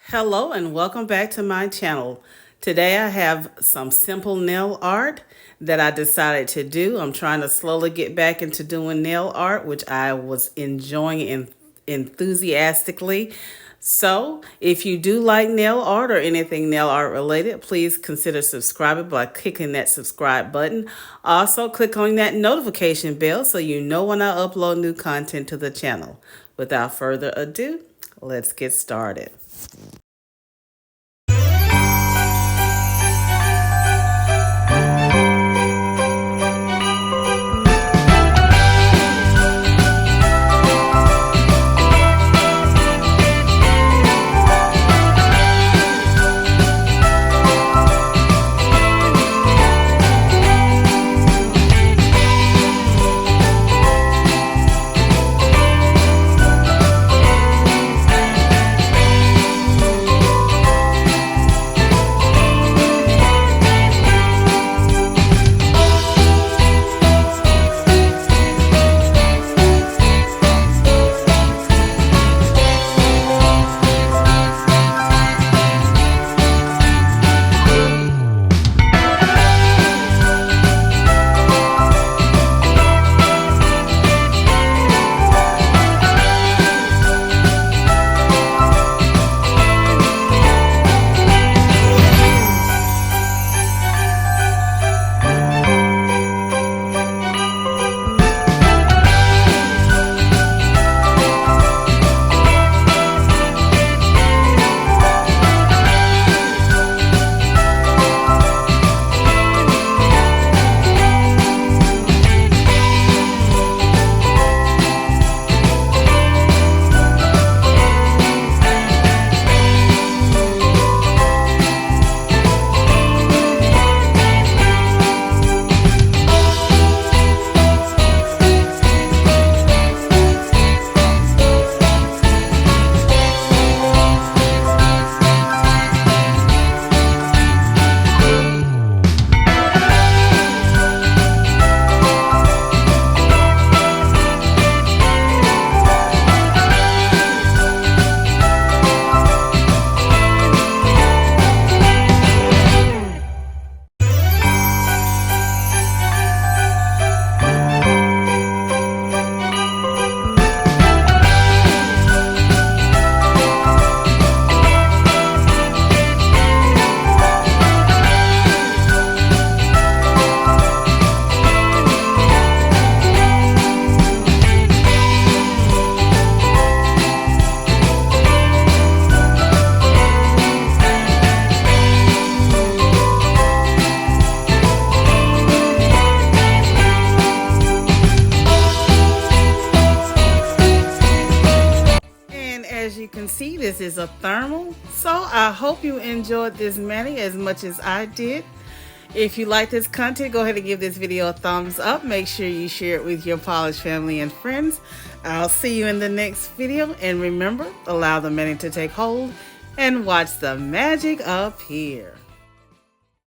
Hello and welcome back to my channel. Today I have some simple nail art that I decided to do. I'm trying to slowly get back into doing nail art, which I was enjoying enthusiastically. So if you do like nail art or anything nail art related, please consider subscribing by clicking that subscribe button. Also click on that notification bell so you know when I upload new content to the channel. Without further ado, let's get started. As you can see, this is a thermal, so I hope you enjoyed this mani as much as I did. If you like this content, go ahead and give this video a thumbs up. Make sure you share it with your polished family and friends. I'll see you in the next video, and remember, allow the mani to take hold and watch the magic appear.